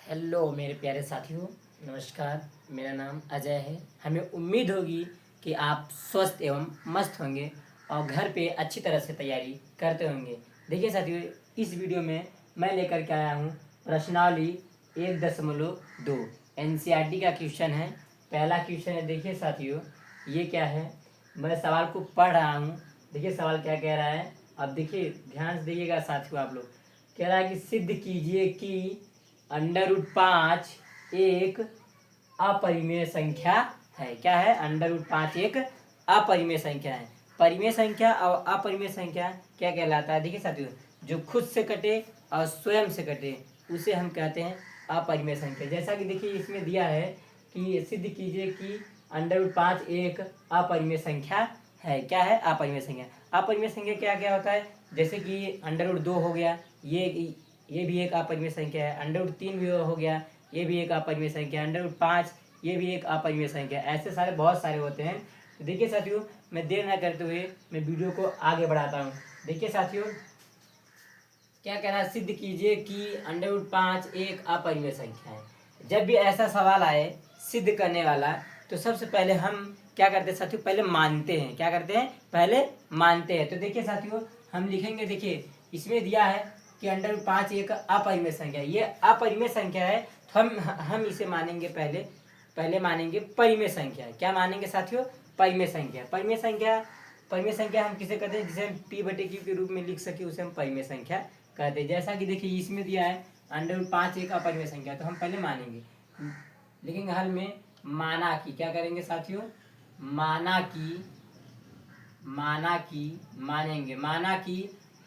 Hello मेरे प्यारे साथियों, नमस्कार। मेरा नाम अजय है। हमें उम्मीद होगी कि आप स्वस्थ एवं मस्त होंगे और घर पे अच्छी तरह से तैयारी करते होंगे। देखिए साथियों, इस वीडियो में मैं लेकर के आया हूँ प्रश्नावली 1.2 एनसीईआरटी का क्वेश्चन है। पहला क्वेश्चन है। देखिए साथियों, ये क्या है, मैं सवाल को पढ़ रहा हूँ। देखिए सवाल क्या कह रहा है। अब देखिए, ध्यान से देखिएगा साथियों। आप लोग, कह रहा है कि सिद्ध कीजिए कि √5 एक अपरिमेय संख्या है। क्या है? √5 एक अपरिमेय संख्या है। परिमेय संख्या और अपरिमेय संख्या क्या कहलाता है? देखिए साथियों, जो खुद से कटे और स्वयं से कटे उसे हम कहते हैं अपरिमेय संख्या। जैसा कि देखिए इसमें दिया है कि सिद्ध कीजिए कि √5 एक अपरिमेय संख्या है। क्या है? अपरिमेय संख्या। अपरिमेय संख्या क्या क्या होता है? जैसे कि √2 हो गया, ये भी एक अपरिमेय संख्या है। √3 भी हो गया, ये भी एक अपरिमेय संख्या है। √5 ये भी एक अपरिमेय संख्या है। ऐसे सारे बहुत सारे होते हैं। तो देखिए साथियों, मैं देर न करते हुए मैं वीडियो को आगे बढ़ाता हूँ। देखिए साथियों, क्या कहना है? सिद्ध कीजिए कि √5 एक अपरिमेय संख्या है। जब भी ऐसा सवाल आए सिद्ध करने वाला, तो सबसे पहले हम क्या करते हैं साथियों? पहले मानते हैं। क्या करते हैं? पहले मानते हैं। तो देखिए साथियों, हम लिखेंगे। देखिए इसमें दिया है कि √5 एक अपरिमेय संख्या है। ये अपरिमेय संख्या है, तो हम इसे मानेंगे पहले मानेंगे परिमेय संख्या। क्या मानेंगे साथियों? परिमेय संख्या। परिमेय संख्या हम किसे कहते हैं? जिसे हम p/q के रूप में लिख सके उसे हम परिमेय संख्या कहते हैं। जैसा कि देखिए इसमें दिया है √5 एक अपरिमेय संख्या, तो हम पहले मानेंगे। लिखेंगे हल में माना कि। क्या करेंगे साथियों? माना कि माना कि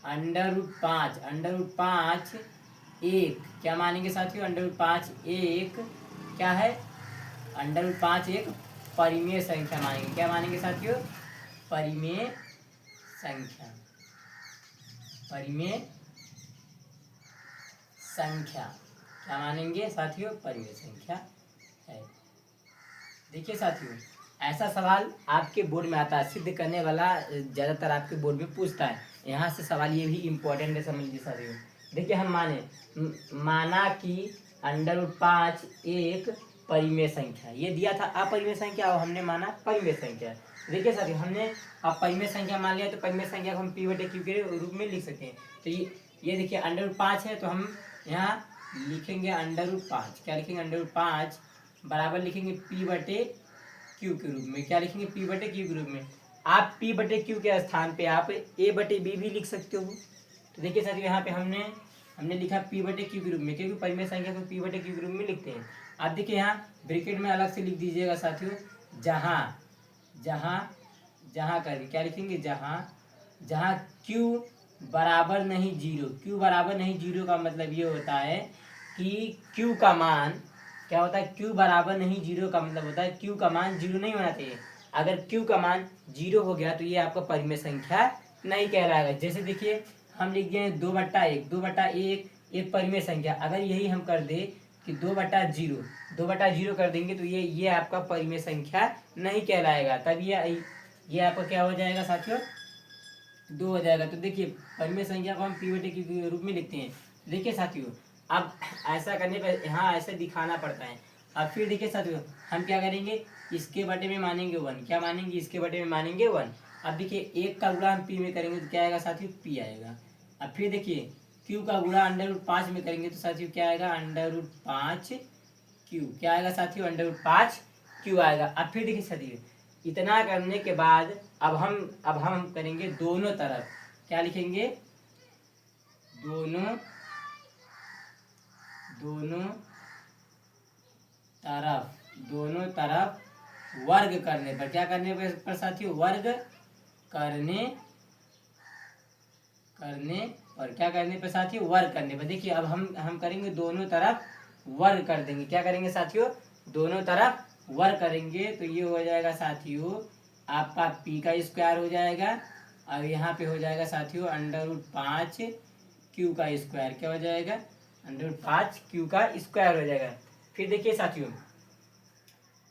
√5 एक, क्या मानेंगे साथियों? √5 एक क्या है? √5 एक परिमेय संख्या मानेंगे। क्या मानेंगे साथियों? परिमेय संख्या। परिमेय संख्या क्या मानेंगे साथियों? परिमेय संख्या है। देखिए साथियों, ऐसा सवाल आपके बोर्ड में आता है। सिद्ध करने वाला ज़्यादातर आपके बोर्ड में पूछता है। यहाँ से सवाल ये भी इम्पोर्टेंट है, समझ लीजिए साथियों। देखिए हम माना कि √5 एक परिमेय संख्या। ये दिया था अपरिमेय संख्या और हमने माना परिमेय संख्या। देखिए साथियों, हमने अब परिमेय संख्या मान लिया, तो परिमेय संख्या को हम p/q के रूप में लिख सकते हैं। तो ये देखिए √5 है, तो हम यहाँ लिखेंगे √5। क्या लिखेंगे? √5 बराबर लिखेंगे p/q के रूप में। क्या लिखेंगे? p/q के रूप में। आप p/q के स्थान पे आप a/b भी लिख सकते हो। तो देखिए साथियों, यहाँ पे हमने लिखा p/q के रूप में, क्योंकि परिमेय संख्या को p/q के रूप में लिखते हैं। आप देखिए यहाँ ब्रैकेट में अलग से लिख दीजिएगा साथियों, जहाँ कर क्या लिखेंगे? जहाँ q बराबर नहीं 0। q बराबर नहीं 0 का मतलब ये होता है कि q का मान क्या होता है? q बराबर नहीं 0 का मतलब होता है q का मान 0 नहीं होना चाहिए। अगर q का मान 0 हो गया तो ये आपका परिमेय संख्या नहीं कहलाएगा। जैसे देखिए हम लिख दिए 2/1। 2/1 एक परिमेय संख्या। अगर यही हम कर दे कि 2/0 कर देंगे, तो ये आपका परिमेय संख्या नहीं कहलाएगा। तब ये आपका क्या हो जाएगा साथियों? 2 हो जाएगा। तो देखिए परिमेय संख्या को हम p/q के रूप में लिखते हैं। देखिए साथियों, अब ऐसा करने पर यहाँ ऐसे दिखाना पड़ता है। अब फिर देखिए साथियों, हम क्या करेंगे? इसके बटे में मानेंगे 1। क्या मानेंगे? इसके बटे में मानेंगे 1। अब देखिए एक का गुणा हम p में करेंगे तो क्या आएगा साथियों? p आएगा। अब फिर देखिए q का गुणा √5 में करेंगे तो साथियों क्या आएगा? √5q। क्या आएगा साथियों? √5q आएगा। अब फिर देखिए साथियों, इतना करने के बाद अब हम करेंगे दोनों तरफ। क्या लिखेंगे? दोनों तरफ वर्ग करने पर। क्या करने पर साथियों? वर्ग करने पर। क्या करने पर साथियों? वर्ग करने पर। देखिए अब हम करेंगे दोनों तरफ वर्ग कर देंगे। क्या करेंगे साथियों? दोनों तरफ वर्ग करेंगे तो ये हो जाएगा साथियों आपका p का स्क्वायर हो जाएगा, और यहाँ पे हो जाएगा साथियों √5q का स्क्वायर। क्या हो जाएगा? √5q का स्क्वायर हो जाएगा। फिर देखिए साथियों,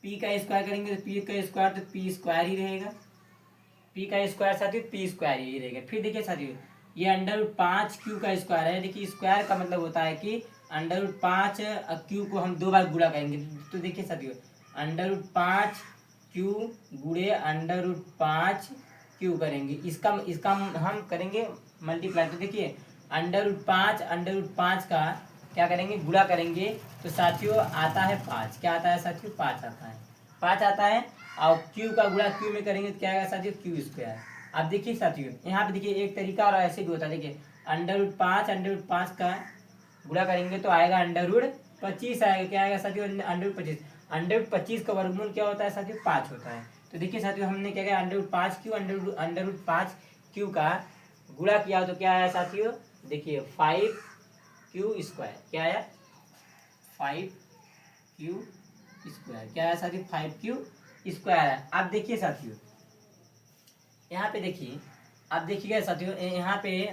p का स्क्वायर करेंगे तो p का स्क्वायर तो p स्क्वायर ही रहेगा। p का स्क्वायर साथियों p स्क्वायर ही रहेगा। फिर देखिए साथियों, ये √5q का स्क्वायर है। देखिए स्क्वायर का मतलब होता है कि √5 क्यू को हम 2 बार गुणा करेंगे। तो देखिए साथियों, √5 क्यू गुणे √5 क्यू करेंगे, इसका हम करेंगे मल्टीप्लाई। तो देखिए √5 का क्या करेंगे, गुणा करेंगे। तो साथियों आता है 5। क्या आता है साथियों, 5 आता है, 5 आता है। और क्यू का गुणा क्यू में करेंगे तो क्या आएगा साथियों, क्यू स्क्वायर। अब देखिए साथियों, यहाँ पे देखिए एक तरीका और ऐसे भी होता है। देखिए √5 का गुणा करेंगे तो आएगा √25 आएगा। क्या आएगा साथियों, √25। √25 का वर्गमूल क्या होता है साथियों, 5 होता है। तो देखिए साथियों, हमने क्या किया, √5 क्यू का गुणा किया तो क्या आया साथियों, देखिए 5 क्यू स्क्वायर। क्या आया, 5 क्यू स्क्वायर। क्या आया साथियों, 5 क्यू स्क्वायर है। अब देखिए साथियों, यहाँ पे देखिए, अब देखिएगा साथियों, यहाँ पे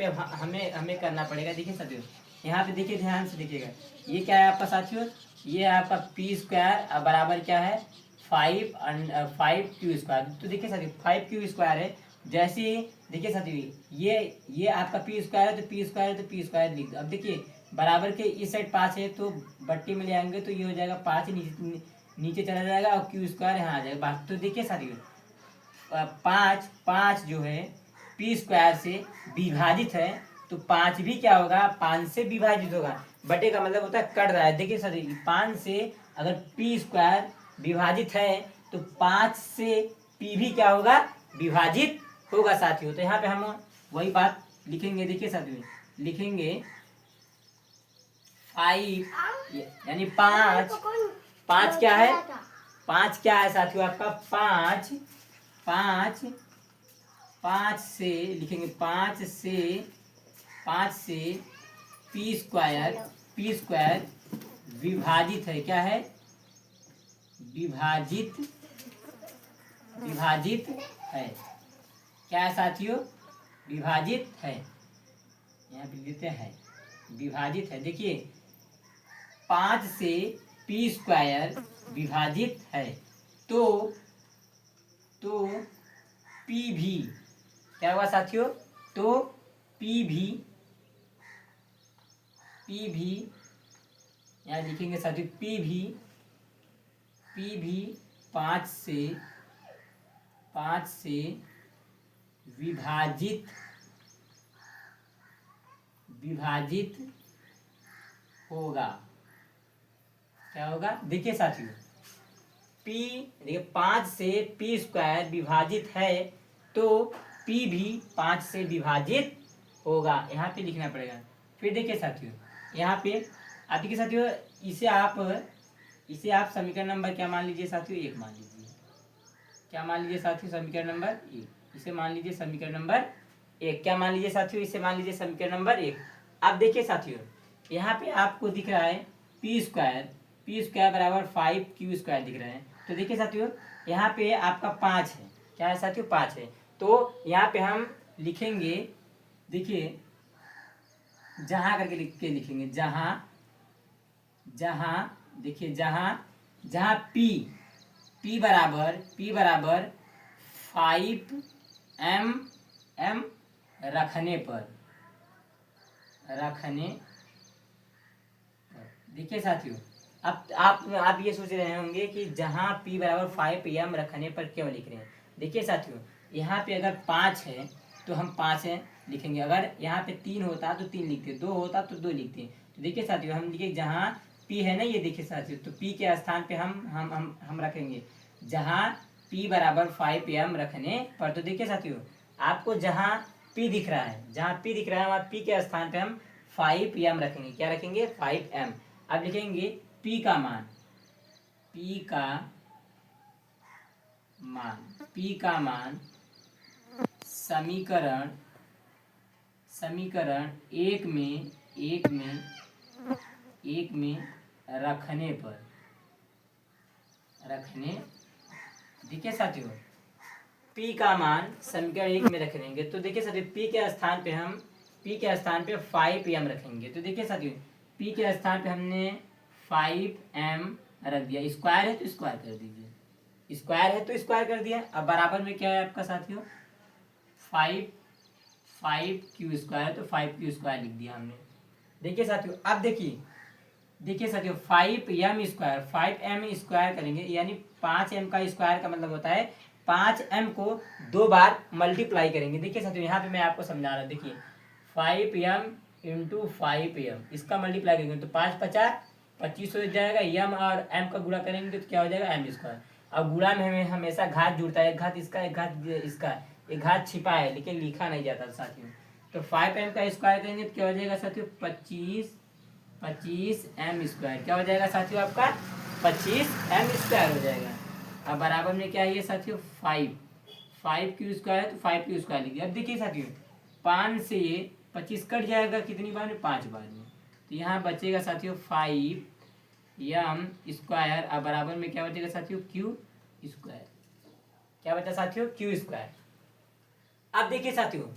अब हमें हमें करना पड़ेगा। देखिए साथियों, यहाँ पे देखिए, ध्यान से देखिएगा, ये क्या है आपका साथियों, ये है आपका p² बराबर क्या है, 5 क्यू स्क्वायर। तो देखिए साथियों 5 क्यू स्क्वायर है। जैसे ही देखिए साथियों, ये आपका p² है, तो p² लिख दो। अब देखिए बराबर के इस साइड 5 है, तो बट्टी में ले आएंगे तो ये हो जाएगा 5, नीचे चला जाएगा और क्यू² यहाँ आ जाएगा। तो देखिए साथियों, 5 जो है p² से विभाजित है, तो 5 भी क्या होगा, 5 से विभाजित होगा। बटे का मतलब होता है कट रहा है। देखिए सर, 5 से अगर p² विभाजित है तो 5 से p भी क्या होगा, विभाजित होगा साथियों। तो यहाँ पे हम वही बात लिखेंगे। देखिए साथियों, लिखेंगे 5 यानी 5 क्या है, 5 क्या है साथियों आपका, 5 से लिखेंगे, 5 से p² विभाजित है। क्या है, विभाजित है। क्या है साथियों, विभाजित है। यहाँ पे लिखते हैं विभाजित है। देखिए 5 से p² विभाजित है, तो p भी क्या होगा साथियों, तो p भी यहाँ लिखेंगे साथियों, p भी 5 से विभाजित होगा। क्या होगा, देखिए साथियों, देखिए 5 से p² विभाजित है, तो p भी 5 से विभाजित होगा। यहाँ पे लिखना पड़ेगा। फिर देखिए साथियों, यहाँ पे आप देखिए साथियों, इसे आप समीकरण नंबर क्या मान लीजिए साथियों, 1 मान लीजिए। क्या मान लीजिए साथियों, समीकरण नंबर 1। इसे मान लीजिए समीकरण नंबर 1। क्या मान लीजिए साथियों, इसे मान लीजिए समीकरण नंबर 1। अब देखिए साथियों, यहाँ पे आपको दिख रहा है p² बराबर 5 क्यू² दिख रहा है। तो देखिए साथियों, यहाँ पे आपका 5 है। क्या है साथियों, 5 है। तो यहाँ पे हम लिखेंगे, देखिए जहाँ करके लिखेंगे, देखिए जहाँ p बराबर 5 mm रखने पर देखिए साथियों, अब आप ये सोच रहे होंगे कि जहाँ p बराबर 5 m रखने पर क्यों लिख रहे हैं। देखिए साथियों, यहाँ पे अगर 5 है तो हम 5 है लिखेंगे। अगर यहाँ पे 3 होता तो 3 लिखते, 2 होता तो 2 लिखते। तो देखिए साथियों, हम लिखे जहाँ p है ना, ये देखिए साथियों, तो p के स्थान पे हम रखेंगे जहाँ p बराबर 5 m रखने पर। तो देखिए साथियों, आपको जहाँ p दिख रहा है, वहाँ p के स्थान पे हम 5 m रखेंगे। क्या रखेंगे, 5 m। अब लिखेंगे p का मान समीकरण 1 में देखिए साथियों, p का मान समीकरण 1 में रख देंगे। तो देखिए साथियों, p के स्थान पे 5 m रखेंगे। तो देखिए साथियों, p के स्थान पे हमने 5 m रख दिया। स्क्वायर है तो स्क्वायर कर दीजिए, स्क्वायर है तो स्क्वायर कर दिया। अब बराबर में क्या है आपका साथियों, 5 क्यू² तो 5 क्यू² लिख दिया हमने। देखिए साथियों, अब देखिए साथियों, 5m² 5m² करेंगे, यानी 5m का स्क्वायर का मतलब होता है 5m को 2 बार मल्टीप्लाई करेंगे। देखिए साथियों, यहाँ पे मैं आपको समझा रहा हूँ। देखिए 5m इंटू 5m, इसका मल्टीप्लाई करेंगे तो 5×5 = 25 हो जाएगा। यम और एम का गुणा करेंगे तो क्या हो जाएगा, m²। अब गुणा में हमें हमेशा घात जुड़ता है, एक घात इसका, एक घात इसका, एक घात छिपा है लेकिन लिखा नहीं जाता साथियों। तो 5m का स्क्वायर करेंगे तो क्या हो जाएगा साथियों, 25m²। क्या हो जाएगा साथियों, आपका 25m² हो जाएगा। अब बराबर में क्या है ये साथियों, 5 5 तो 5 लिखिए। अब देखिए साथियों, 5 से 25 कट जाएगा कितनी बार में, 5 बार में, तो यहाँ बचेगा साथियों 5m²। अब बराबर में क्या बचेगा साथियों, q²। क्या बचा साथियों, q²। अब देखिए साथियों,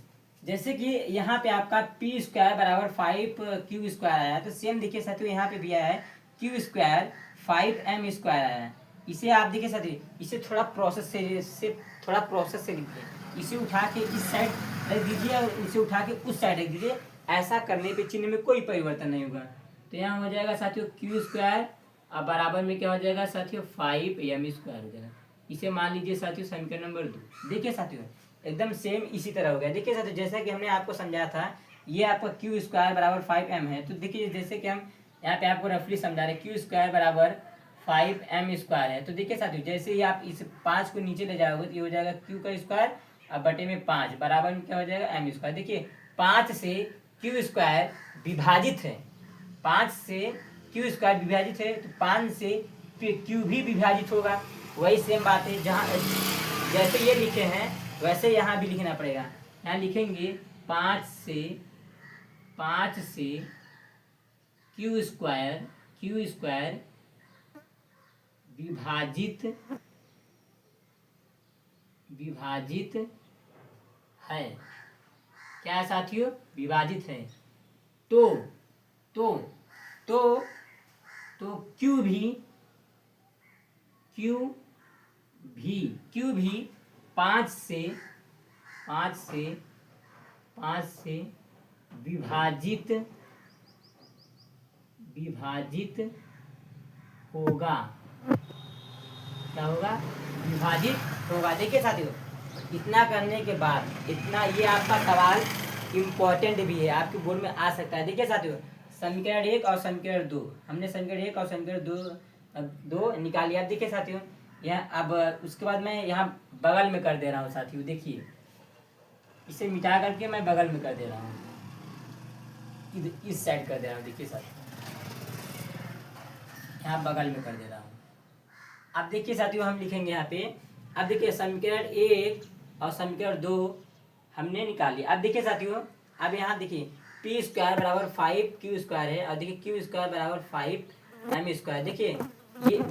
जैसे कि यहाँ पे आपका p² बराबर 5q² आया, तो सेम देखिए साथियों यहाँ पे भी आया है q² 5m² आया है। इसे आप देखिए साथियों, इसे थोड़ा प्रोसेस से लिखिए। इसे उठा के इस साइड रख दीजिए और इसे उठा के उस साइड रख दीजिए। ऐसा करने पे चिन्ह में कोई परिवर्तन नहीं होगा। तो यहाँ हो जाएगा साथियों q²। अब बराबर में क्या हो जाएगा साथियों, 5m² हो जाएगा। इसे मान लीजिए साथियों समीकरण नंबर 2। देखिए साथियों, एकदम सेम इसी तरह हो गया। देखिए साथियों, जैसा कि हमने आपको समझाया था, ये आपका q² बराबर 5m है। तो देखिए जैसे कि हम यहाँ पे आपको रफली समझा रहे, q² बराबर 5m² है। तो देखिए साथियों, जैसे ही आप इस 5 को नीचे ले जाओगे तो ये हो जाएगा q² अब बटे में 5 बराबर में क्या हो जाएगा, m²। देखिए 5 से q² विभाजित है, 5 से q² विभाजित है, तो 5 से q भी विभाजित होगा। वही सेम बात है, जहाँ जैसे ये लिखे हैं वैसे यहाँ भी लिखना पड़ेगा। यहाँ लिखेंगे 5 से q² विभाजित है। क्या है साथियों, विभाजित है। तो तो तो तो क्यू भी 5 से विभाजित होगा। क्या होगा, विभाजित होगा। देखिए साथियों, इतना करने के बाद, इतना ये आपका सवाल इम्पोर्टेंट भी है, आपके बोर्ड में आ सकता है। देखिए साथियों, समीकरण 1 और समीकरण 2, हमने समीकरण 1 और समीकरण 2 निकाल लिया। देखिए साथियों, यह अब उसके बाद मैं यहाँ बगल में कर दे रहा हूँ साथियों। देखिए इसे मिटा करके मैं बगल में कर दे रहा हूँ, इस साइड कर दे रहा हूँ। देखिए साथियों, यहाँ बगल में कर दे रहा हूँ। अब देखिए साथियों, हम लिखेंगे यहाँ पे। अब देखिए समीकरण 1 और समीकरण 2 हमने निकाल लिया। अब देखिए साथियों, अब यहाँ देखिए p² बराबर 5q² है, और देखिए q² बराबर 5m²। देखिए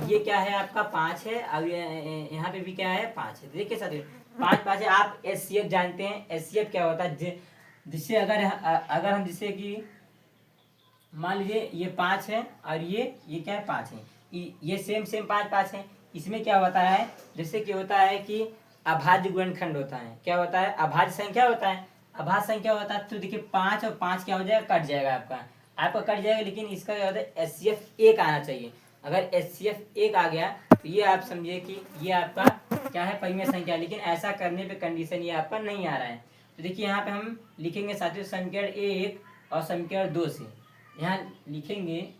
ये क्या है, आपका 5 है, और यहाँ पे भी क्या है, 5 है। देखिए साथियों, 5 है। आप SCF जानते हैं, SCF क्या होता है, जिससे अगर हम जिससे कि मान लीजिए ये 5 है और ये क्या है, 5 है, ये सेम 5 है। इसमें क्या होता है, जैसे कि होता है कि अभाज्य गुणनखंड होता है। क्या होता है, अभाज्य संख्या होता है। अभाज्य संख्या होता है तो देखिए 5 और 5 क्या हो जाएगा, कट जाएगा आपका कट जाएगा। लेकिन इसका क्या होता है, SCF 1 आना चाहिए। अगर SCF 1 आ गया तो ये आप समझिए कि ये आपका क्या है, परिमेय संख्या। लेकिन ऐसा करने पे कंडीशन ये आपका नहीं आ रहा है। तो देखिए यहाँ पे हम लिखेंगे साथियों समीकरण 1 और समीकरण 2 से यहाँ लिखेंगे।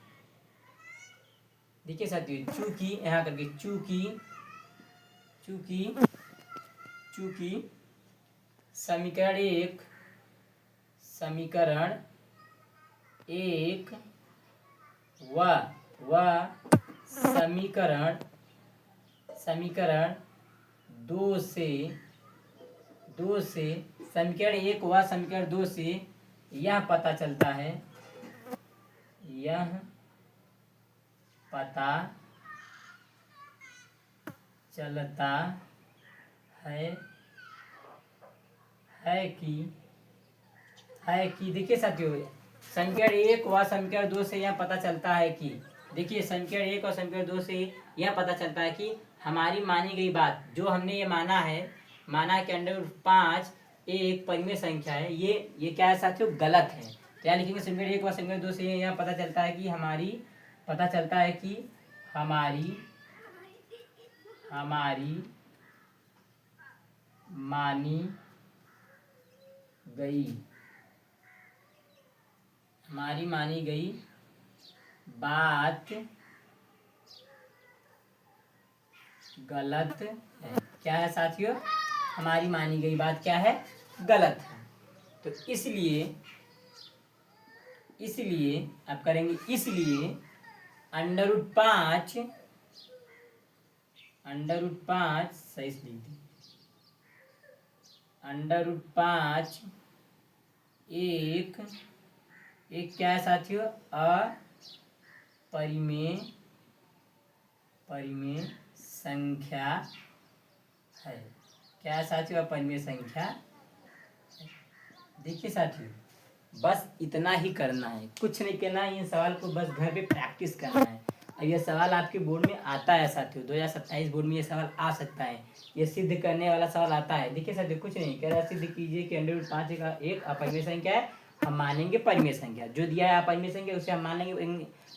देखिए साथियों, चूंकि यहाँ करके चूंकि समीकरण 1 व समीकरण 2 से समीकरण 1 व समीकरण 2 से यह पता चलता है कि देखिए साथियों, समीकरण 1 व समीकरण 2 से यह पता चलता है कि, देखिए समीकरण 1 और समीकरण 2 से यह पता चलता है कि हमारी मानी गई बात, जो हमने ये माना कि √5 एक परिमेय संख्या है, ये क्या है साथियों, गलत है। तो यहाँ लिखेंगे समीकरण 1 व समीकरण 2 से यहाँ पता चलता है कि हमारी मानी गई बात गलत है। क्या है साथियों? हमारी मानी गई बात क्या है? गलत है। तो इसलिए आप करेंगे √5 सही से लिख दी, √5 एक क्या है साथियों? परिमेय संख्या है। क्या है साथियों? अपरिमेय संख्या। देखिए साथियों, बस इतना ही करना है, कुछ नहीं करना है। इन सवाल को बस घर पे प्रैक्टिस करना है। अब ये सवाल आपके बोर्ड में आता है साथियों, 2027 बोर्ड में ये सवाल आ सकता है। ये सिद्ध करने वाला सवाल आता है। देखिए साथियों, कुछ नहीं कह रहा, सिद्ध कीजिए कि √5 का एक अपरिमेय संख्या है। हम मानेंगे परिमेय संख्या, जो दिया है अपरिमेय संख्या उसे हम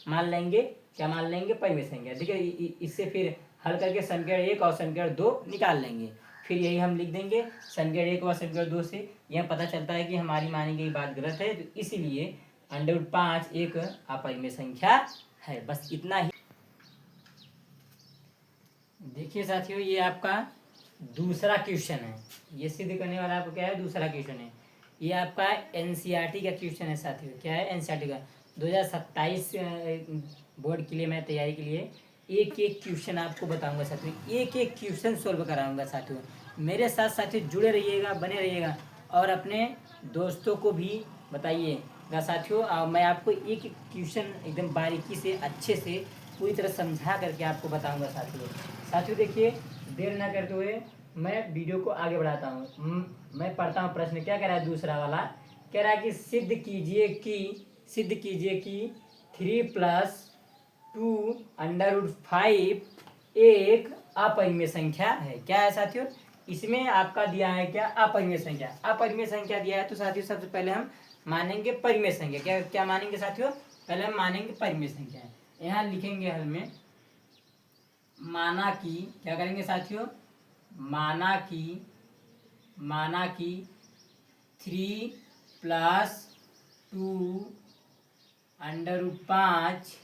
मान लेंगे क्या मान लेंगे? परिमेय संख्या। देखिए इससे फिर हल करके समीकरण 1 और समीकरण 2 निकाल लेंगे। फिर यही हम लिख देंगे समीकरण 1 और समीकरण 2 से यह पता चलता है कि हमारी मानी गई बात गलत है। तो इसीलिए √5 एक अपरिमेय संख्या है। बस इतना ही। देखिए साथियों, ये आपका दूसरा क्वेश्चन है। ये सिद्ध करने वाला आपको क्या है? दूसरा क्वेश्चन है। ये आपका एनसीईआरटी का क्वेश्चन है साथियों। क्या है? एनसीईआरटी का 2027 बोर्ड के लिए मैं तैयारी के लिए एक क्वेश्चन आपको बताऊंगा साथियों, एक क्वेश्चन सोल्व कराऊंगा साथियों। मेरे साथ साथियों जुड़े रहिएगा, बने रहिएगा और अपने दोस्तों को भी बताइएगा साथियों। मैं आपको एक क्वेश्चन एकदम बारीकी से अच्छे से पूरी तरह समझा करके आपको बताऊंगा साथियों। देखिए, देर ना करते हुए मैं वीडियो को आगे बढ़ाता हूँ। मैं पढ़ता हूँ प्रश्न। क्या कह रहा है? दूसरा वाला कह रहा है कि सिद्ध कीजिए कि 3+2 √5 एक अपरिमेय संख्या है। क्या है साथियों? इसमें आपका दिया है क्या? अपरिमेय संख्या दिया है। तो साथियों सबसे पहले हम मानेंगे परिमेय संख्या। क्या मानेंगे साथियों? पहले हम मानेंगे परिमेय संख्या। यहाँ लिखेंगे हल में, माना कि क्या करेंगे साथियों? माना कि 3+2 √5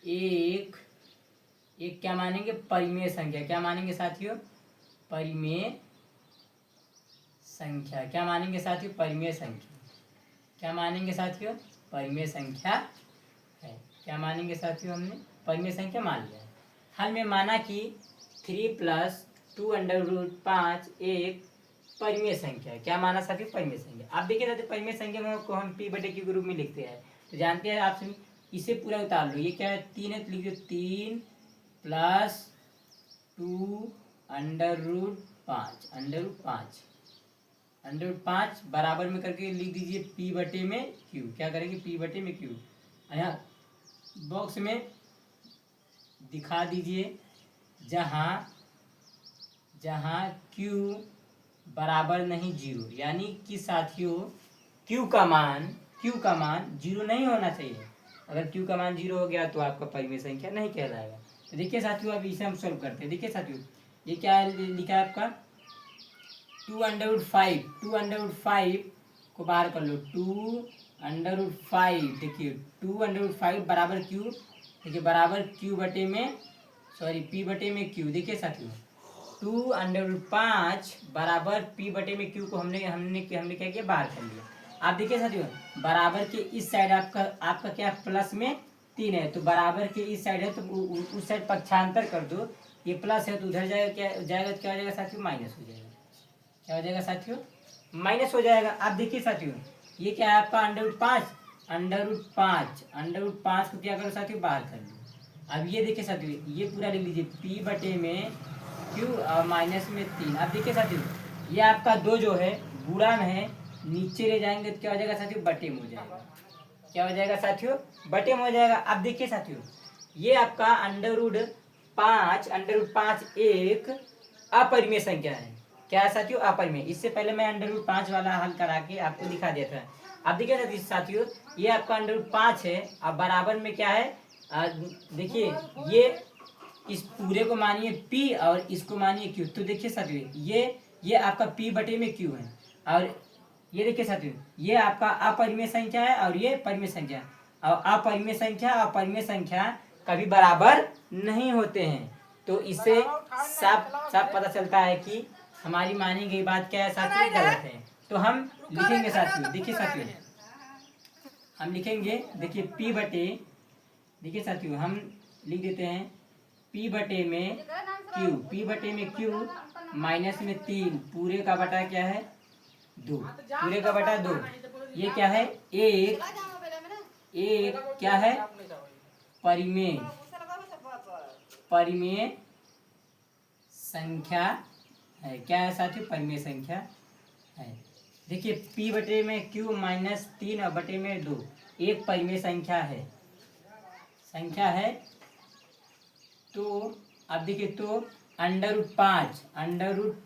एक क्या मानेंगे? परिमेय संख्या। क्या मानेंगे साथियों? परिमेय संख्या। क्या मानेंगे साथियों? परिमेय संख्या। क्या मानेंगे साथियों? परिमेय संख्या है। क्या मानेंगे साथियों? हमने परिमेय संख्या मान लिया है। हल में माना कि 3+2 √5 एक परिमेय संख्या है। क्या माना साथियों? परिमेय संख्या। आप देखिए साथियों, परिमेय संख्या को हम P/Q के रूप में लिखते हैं। तो जानते हैं आप सभी, इसे पूरा उतार लो। ये क्या है? 3 है तो लिख दो 3+2 √5 बराबर में करके लिख दीजिए P/Q। क्या करेंगे? P/Q। यहाँ बॉक्स में दिखा दीजिए जहाँ Q बराबर नहीं 0, यानी कि साथियों Q का मान 0 नहीं होना चाहिए। अगर Q का मान 0 हो गया तो आपका परिमेय संख्या नहीं कहलाएगा। तो देखिए साथियों, अब इसे हम सॉल्व करते हैं। देखिए साथियों, ये क्या लिखा है आपका? 2√5 को बाहर कर लो। 2√5 देखिए 2√5 बराबर Q। देखिए बराबर P/Q। देखिए साथियों, 2√5 बराबर P/Q को हमने क्या किया? बाहर कर लिया। आप देखिए साथियों, बराबर के इस साइड आपका क्या प्लस में 3 है, तो बराबर के इस साइड है तो उस साइड पक्षांतर कर दो। ये प्लस है तो उधर जाएगा, क्या हो जाएगा साथियों? माइनस हो जाएगा। क्या हो जाएगा साथियों? माइनस हो जाएगा। आप देखिए साथियों, ये क्या है आपका? √5 को क्या करो साथियों? बाहर कर लो। अब ये देखिए साथियों, ये पूरा लिख लीजिए P/Q और माइनस में 3। अब देखिए साथियों, ये आपका 2 जो है गुणा में है, नीचे ले जाएंगे तो क्या हो जाएगा साथियों? बटे में हो जाएगा। क्या हो जाएगा साथियों? बटे में हो जाएगा। अब देखिए साथियों, ये आपका √5 एक अपरिमेय संख्या है। क्या है साथियों? अपरिमेय। इससे पहले मैं √5 वाला हल करा के आपको दिखा दिया था। अब देखिए साथियों, ये आपका अंडर रूट 5 है। अब बराबर में क्या है, देखिए ये इस पूरे को मानिए p और इसको मानिए q। तो देखिए साथियों, ये आपका p बटे में q है। और ये देखिए साथियों, ये आपका अपरिमेय संख्या है और ये परिमेय संख्या। और अपरिमेय संख्या और परिमेय संख्या कभी बराबर नहीं होते हैं। तो इससे साफ साफ पता चलता है कि हमारी मानी गई बात क्या है साथियों, गलत है। तो हम लिखेंगे साथियों, देखिए साथियों, हम लिखेंगे, देखिए p बटे, देखिए साथियों हम लिख देते हैं p बटे में q, p बटे में q माइनस में 3 पूरे का बटा क्या है 2, पूरे का बटा 2। ये क्या है, एक क्या है, परिमेय परिमेय संख्या है। क्या है साथियों, परिमेय संख्या है। देखिए p बटे में q माइनस 3 और बटे में 2 एक परिमेय संख्या है। तो अब देखिए, तो अंडर रूट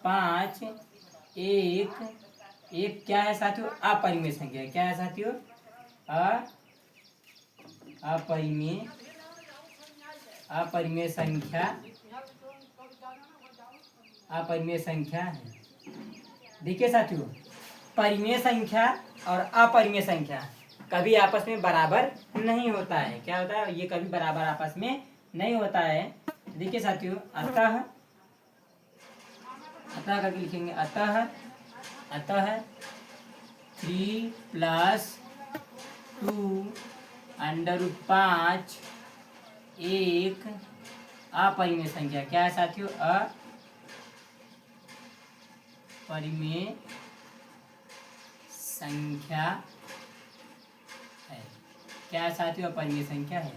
5 एक क्या है साथियों, अपरिमेय संख्या। क्या है साथियों, अपरिमेय संख्या है। देखिए साथियों, परिमेय संख्या और अपरिमेय संख्या कभी आपस में बराबर नहीं होता है। क्या होता है, ये कभी बराबर आपस में नहीं होता है। देखिए साथियों, अतः करके लिखेंगे, अतः 3 + 2 अंडर रूट 5 एक अपरिमेय संख्या। क्या है साथियों, अपरिमेय संख्या है। क्या है साथियों, अपरिमेय संख्या है।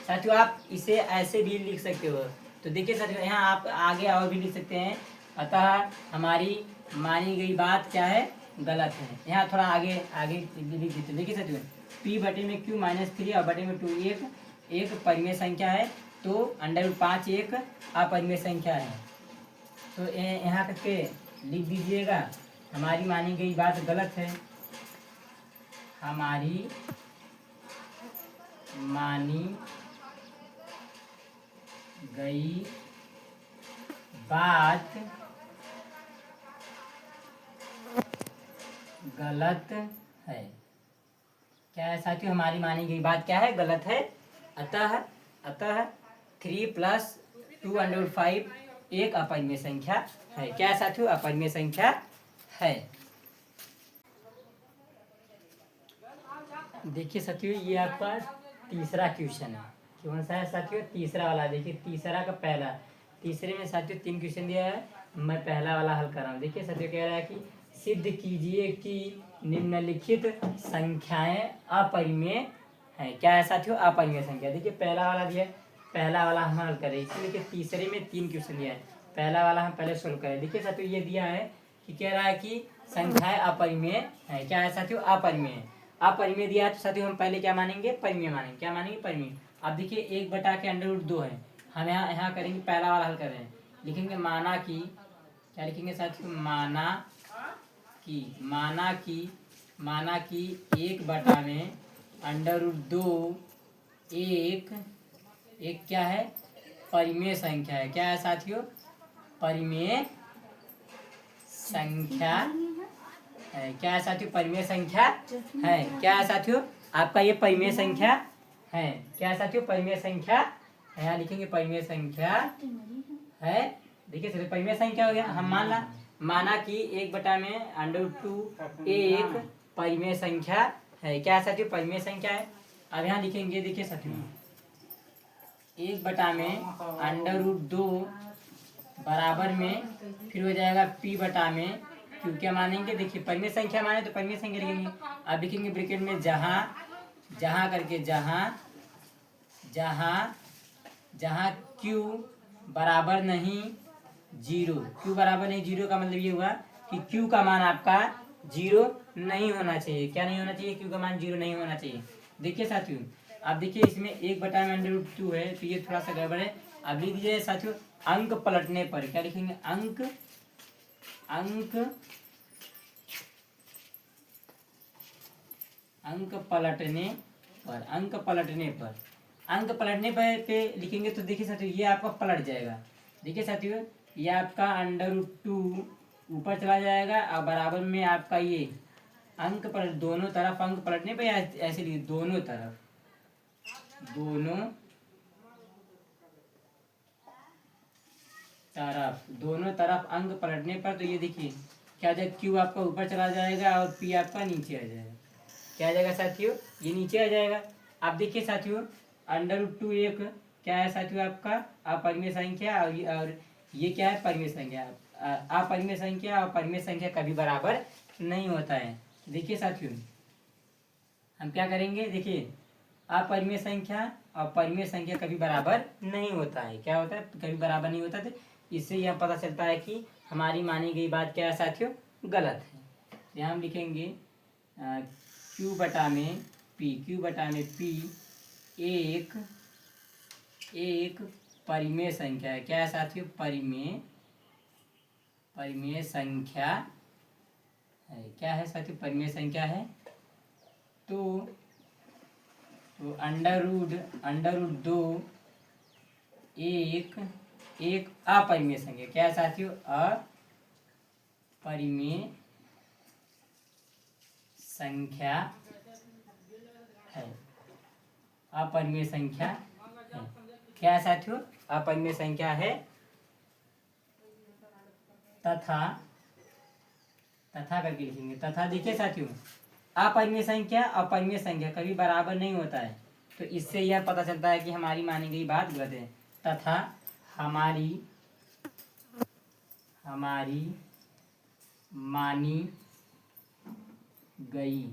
साथियों आप इसे ऐसे भी लिख सकते हो। तो देखिए साथियों, यहाँ आप आगे और भी लिख सकते हैं, अतः हमारी मानी गई बात क्या है, गलत है। यहाँ थोड़ा आगे लिख देते। देखिए साथियों, p बटे में q माइनस 3 और बटे में 2 एक परिमेय संख्या है। तो अंडर रूट 5 एक अपरिमेय संख्या है। तो यहाँ करके लिख दीजिएगा, हमारी मानी गई बात गलत है। हमारी मानी गई बात गलत है। क्या है साथियों, हमारी मानी गई बात क्या है, गलत है। अतः 3 + 2 अंडर रूट 5 एक अपरिमेय संख्या है। क्या है साथियों, अपरिमेय संख्या है। देखिए साथियों, ये आपका तीसरा क्वेश्चन है। कौन सा है साथियों, तीसरा वाला। देखिए तीसरा का पहला, तीसरे में साथियों 3 क्वेश्चन दिया है, मैं पहला वाला हल कर रहा हूँ। देखिए साथियों, कह रहा है कि सिद्ध कीजिए कि निम्नलिखित संख्याएं अपरिमेय है। क्या है साथियों, अपरिमेय संख्या। देखिए पहला वाला दिया है, पहला वाला हम हल करें। इसलिए देखिए तीसरे में 3 क्वेश्चन दिया है, पहला वाला हम पहले सोल्व करें। देखिए साथियों, ये दिया है कि कह रहा है कि संख्याएं अपरिमेय है। क्या है साथियों, अपरिमेय है। अपरिमेय दिया है तो साथियों हम पहले क्या मानेंगे, परिमेय मानेंगे। क्या मानेंगे, परिमेय। अब देखिए 1 बटा के अंडर रूट 2 है। हम यहाँ करेंगे, पहला वाला हल कर रहे हैं। लिखेंगे माना कि, क्या लिखेंगे साथियों, माना कि 1 बटा में अंडर रूट 2 एक क्या है, परिमेय संख्या है। क्या है साथियों, परिमेय संख्या है। क्या है साथियों, परिमेय संख्या है। क्या है साथियों, आपका ये परिमेय संख्या है। क्या है साथियों, परिमेय संख्या है। यहाँ लिखेंगे परिमेय संख्या है। देखिए सर, परिमेय संख्या हो गया। हम माना कि 1 बटा में अंडर रूट 2 एक परिमेय संख्या है। क्या है साथियों, परिमेय संख्या है। अब यहाँ लिखेंगे, देखिए साथियों 1 बटा में अंडर रूट 2 बराबर में फिर हो जाएगा p बटा में q। क्या मानेंगे, देखिए परिमेय संख्या माने तो परिमेय संख्या लिखेंगे। अब लिखेंगे ब्रैकेट में जहाँ करके जहाँ q बराबर नहीं 0। q बराबर नहीं 0 का मतलब ये हुआ कि q का मान आपका 0 नहीं होना चाहिए। क्या नहीं होना चाहिए, q का मान 0 नहीं होना चाहिए। देखिए साथियों, अब देखिए इसमें 1 बटा में अंडर रूट 2 है, तो ये थोड़ा सा गड़बड़ है। अब लिख दीजिए साथियों, अंक पलटने पर। क्या लिखेंगे, अंक अंक पलटने पर, अंक पलटने पर, अंक पलटने पर पे लिखेंगे तो देखिए साथियों ये आपका पलट जाएगा। देखिए साथियों ये आपका √2 ऊपर चला जाएगा और बराबर में आपका ये अंक पलट, दोनों तरफ अंक पलटने पर ऐसे लिखिए, दोनों तरफ, दोनों तरफ, दोनों तरफ अंक पलटने पर तो ये देखिए क्या हो जाएगा, क्यू आपका ऊपर चला जाएगा और पी आपका नीचे आ जाएगा। क्या आ जाएगा साथियों, ये नीचे आ जाएगा। आप देखिए साथियों √2 एक क्या है साथियों आपका अपरिमेय संख्या, और ये क्या है परिमेय संख्या। अपरिमेय संख्या और परिमेय संख्या कभी बराबर नहीं होता है। देखिए साथियों हम क्या करेंगे, देखिए अपरिमेय संख्या और परिमेय संख्या कभी बराबर नहीं होता है। क्या होता है, कभी बराबर नहीं होता। तो इससे यह पता चलता है कि हमारी मानी गई बात क्या है साथियों, गलत है। यहाँ हम लिखेंगे क्यू बटा में पी एक परिमेय संख्या है। क्या है साथियों, परिमेय संख्या है। क्या है साथियों, परिमेय संख्या है। तो √2 एक अपरिमेय संख्या। क्या है साथियों, अपरिमेय संख्या है, अपरिमेय संख्या है। क्या है साथियों, अपरिमेय संख्या है। तथा करके लिखेंगे, तथा देखिए साथियों अपरिमेय संख्या और परिमेय संख्या कभी बराबर नहीं होता है। तो इससे यह पता चलता है कि हमारी मानी गई बात गलत है। तथा हमारी मानी गई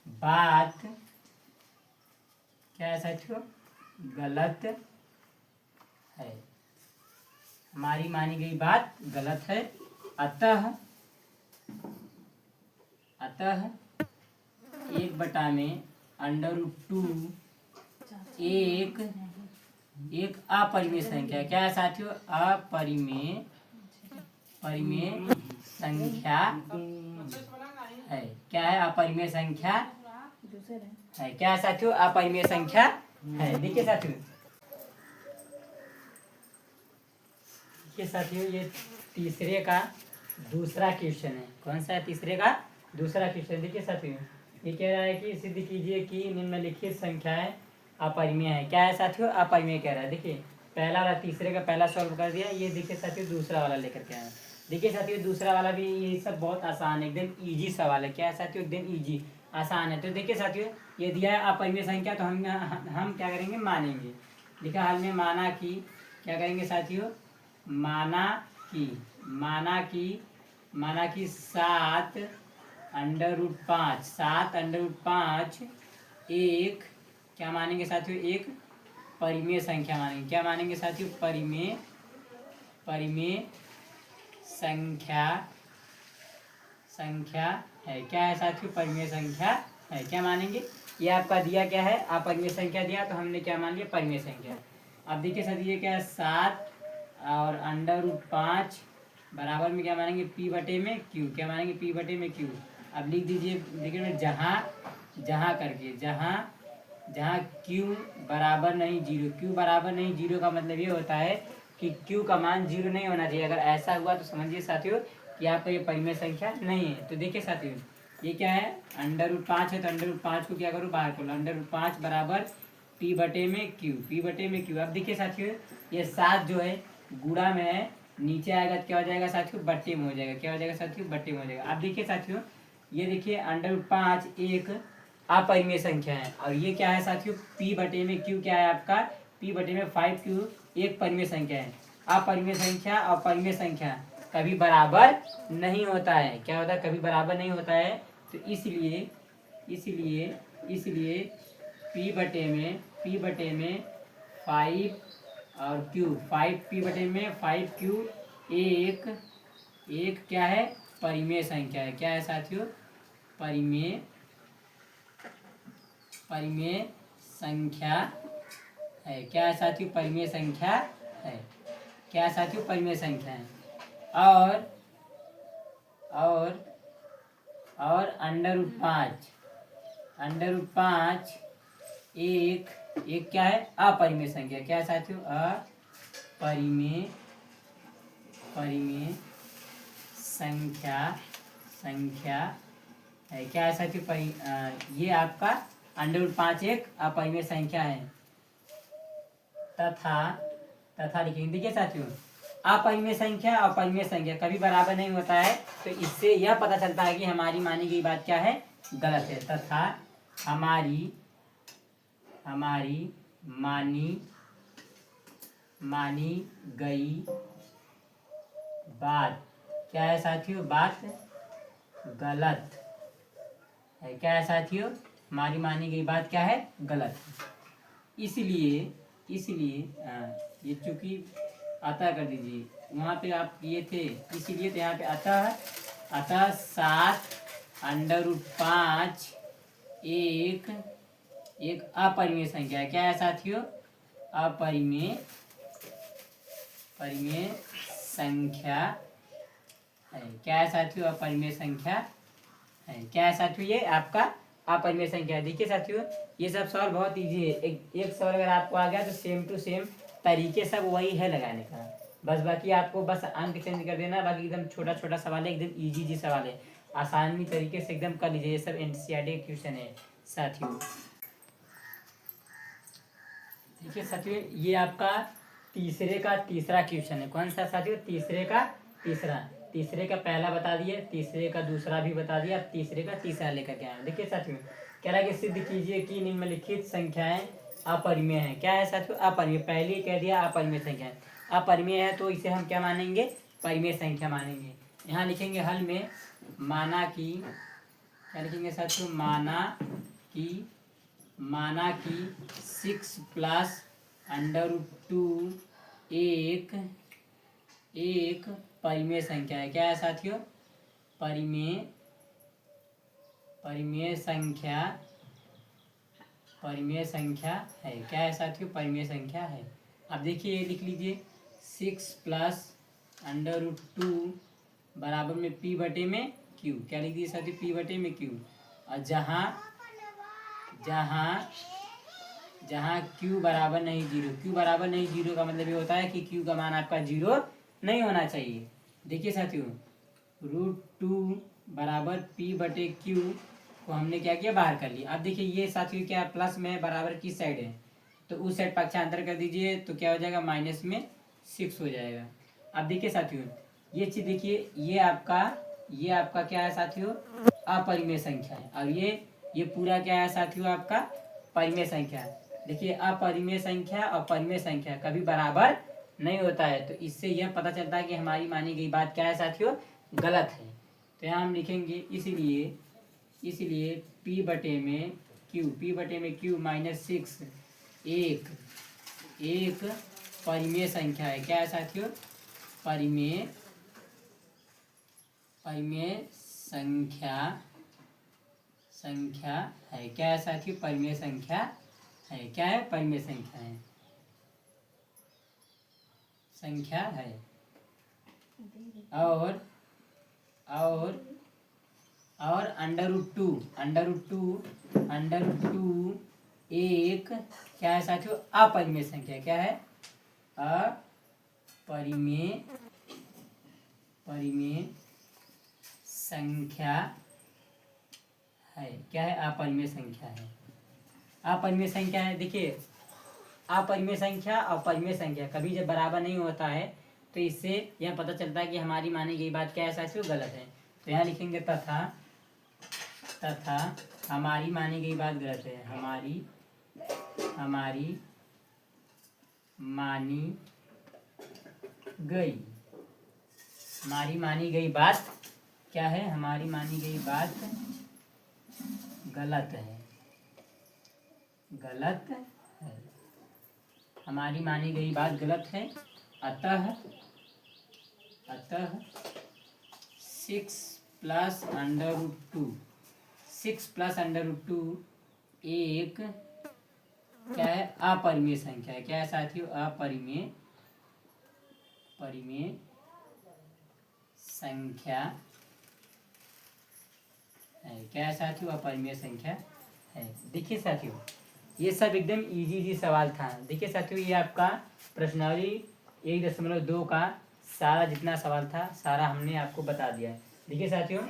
बात क्या है साथियों, गलत है। हमारी मानी गई बात गलत है। अतः 1/में √2 एक अपरिमेय संख्या। क्या है साथियों, अपरिमेय संख्या है। क्या है, अपरिमेय संख्या है। क्या है साथियों, अपरिमेय संख्या है। देखिए साथियों ये तीसरे का दूसरा क्वेश्चन है। कौन सा है, तीसरे का दूसरा क्वेश्चन। देखिए साथियों ये कह रहा है कि सिद्ध कीजिए कि निम्नलिखित संख्याएं अपरिमेय है। क्या है साथियों, अपरिमेय कह रहा है। देखिए पहला वाला तीसरे का पहला सॉल्व कर दिया। ये देखिए साथियों दूसरा वाला लेकर के आया। देखिए साथियों दूसरा वाला भी ये सब बहुत आसान है, एकदम इजी सवाल है। क्या है साथियों, एकदम इजी आसान है। तो देखिए साथियों ये दिया है अपरिमेय संख्या, तो हम क्या करेंगे, मानेंगे। लिखा हाल में माना कि, क्या करेंगे साथियों, माना कि 7 √5 एक क्या मानेंगे साथियों, एक परिमेय संख्या मानेंगे। क्या मानेंगे साथियों, परिमेय संख्या है। क्या है साथियों, परिमेय संख्या है। क्या मानेंगे, ये आपका दिया क्या है, अपरिमेय संख्या दिया, तो हमने क्या मान लिया, परिमेय संख्या। अब देखिए साथियों ये क्या है, 7 और √5 बराबर में क्या मानेंगे, P बटे में Q। क्या मानेंगे, P बटे में Q। अब लिख दीजिए, देखिए जहाँ करके, जहाँ Q बराबर नहीं 0, Q बराबर नहीं 0 का मतलब ये होता है कि Q का मान 0 नहीं होना चाहिए। अगर ऐसा हुआ तो समझिए साथियों कि आपका ये परिमेय संख्या नहीं है। तो देखिए साथियों ये क्या है, √5 है, तो √5 को क्या करूँ, बाहर करो। √5 बराबर P बटे में Q। अब देखिए साथियों ये 7 जो है गुणा में है, नीचे आएगा तो क्या हो जाएगा साथियों, बट्टे में हो जाएगा। क्या हो जाएगा साथियों, बट्टे में हो जाएगा। अब देखिए साथियों ये देखिए √5 एक अपरिमेय संख्या है, और ये क्या है साथियों, P बटे में Q क्या है आपका, P बटे में 5Q एक परिमेय संख्या है। अपरिमेय संख्या और परिमेय संख्या कभी बराबर नहीं होता है। क्या होता है, कभी बराबर नहीं होता है। तो इसलिए P बटे में 5 और Q, 5P बटे में 5Q एक क्या है, परिमेय संख्या है। क्या है साथियों, परिमेय संख्या है। क्या है साथियों, परिमेय संख्या है। क्या है साथियों, परिमेय संख्या है। और अंडर रूट 5 एक क्या है अपरिमेय संख्या। क्या है साथियों? अपरिमेय संख्या है। क्या है साथियों? ये आपका अंडर रूट 5 एक अपरिमेय संख्या है। तथा लिखेंगे। देखिए साथियों, अपरिमेय संख्या कभी बराबर नहीं होता है, तो इससे यह पता चलता है कि हमारी मानी गई बात क्या है? गलत है। तथा हमारी मानी गई बात क्या है साथियों? बात गलत है। क्या है साथियों? हमारी मानी गई बात क्या है? गलत है। इसलिए ये चूंकि अतः कर दीजिए, वहाँ पे आप किए थे, इसीलिए तो यहाँ पे अतः 7 अंडर रूट 5 एक अपरिमेय संख्या है। क्या है साथियों? अपरिमेय संख्या है। क्या है साथियों? अपरिमेय संख्या है। क्या है साथियों? ये आपका अपरिमेय संख्या है। देखिए साथियों, ये सब सवाल बहुत इजी है। एक सवाल अगर आपको आ गया तो सेम टू सेम तरीके सब वही है लगाने का। बस बाकी आपको बस अंक चेंज कर देना। बाकी एकदम छोटा छोटा सवाल है, एकदम इजी सवाल है, आसानी तरीके से एकदम कर लीजिए। ये सब एनसीईआरटी के क्वेश्चन है साथियों। देखिए साथियों, ये आपका तीसरा क्वेश्चन है। कौन सा साथियों? तीसरे का पहला बता दिए, तीसरे का दूसरा भी बता दिया, तीसरे का तीसरा लेकर के आए। देखिए साथियों, कह रहा है कि सिद्ध कीजिए कि निम्नलिखित संख्याएं अपरिमेय है। क्या है साथियों? अपरिमेय। पहले ही कह दिया अपरिमेय संख्या है। अपरिमेय है तो इसे हम क्या मानेंगे? परिमेय संख्या मानेंगे। यहाँ लिखेंगे हल में, माना कि क्या लिखेंगे साथियों? माना कि 6 + अंडर रूट 2 एक परिमेय संख्या है। क्या है साथियों? परिमेय संख्या है। क्या है साथियों? परिमेय संख्या है। अब देखिए, ये लिख लीजिए, 6 + अंडर रूट 2 बराबर में p/q। क्या लिख दीजिए साथियों? p/q। और जहाँ q बराबर नहीं 0, q बराबर नहीं 0 का मतलब ये होता है कि q का मान आपका 0 नहीं होना चाहिए। देखिए साथियों, √2 बराबर p/q को हमने क्या किया? बाहर कर लिया। अब देखिए, ये साथियों क्या प्लस में बराबर किस साइड है? तो उस साइड पक्षांतर कर दीजिए, तो क्या हो जाएगा? -6 हो जाएगा। अब देखिए साथियों, ये चीज देखिए, ये आपका क्या है साथियों? अपरिमेय संख्या है। और ये पूरा क्या है साथियों? आपका परिमेय संख्या है। देखिए, अपरिमेय संख्या और परिमेय संख्या कभी बराबर नहीं होता है, तो इससे यह पता चलता है कि हमारी मानी गई बात क्या है साथियों? गलत है। तो यहाँ हम लिखेंगे, इसलिए p/q -6 एक परिमेय संख्या है। क्या है साथियों? परिमेय संख्या है। क्या है साथियों? परिमेय संख्या है। क्या है? परिमेय संख्या है। और अंडर रूट 2 एक क्या है साथियों? अपरिमेय संख्या। क्या है? अपरिमेय संख्या है। क्या है? अपरिमेय संख्या है। अपरिमेय संख्या है। देखिए, अपरिमेय संख्या और परिमेय संख्या कभी जब बराबर नहीं होता है, तो इससे यह पता चलता है कि हमारी मानी गई बात क्या है साथियों? गलत है। तो यहाँ लिखेंगे तथा हमारी मानी गई बात गलत है। हमारी मानी गई बात क्या है? हमारी मानी गई बात गलत है। हमारी मानी गई बात गलत है। अतः 6 + अंडर रूट 2 एक क्या है? अपरिमेय संख्या है। क्या है साथियों? अपरिमेय संख्या है। क्या है साथियों? अपरिमेय संख्या है। देखिए साथियों, ये सब एकदम इजी सवाल था। देखिए साथियों, ये आपका प्रश्नावली 1.2 का सारा जितना सवाल था सारा हमने आपको बता दिया। देखिए साथियों,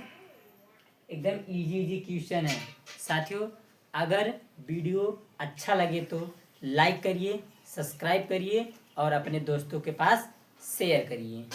एकदम इजी क्वेश्चन है। साथियों, अगर वीडियो अच्छा लगे तो लाइक करिए, सब्सक्राइब करिए और अपने दोस्तों के पास शेयर करिए।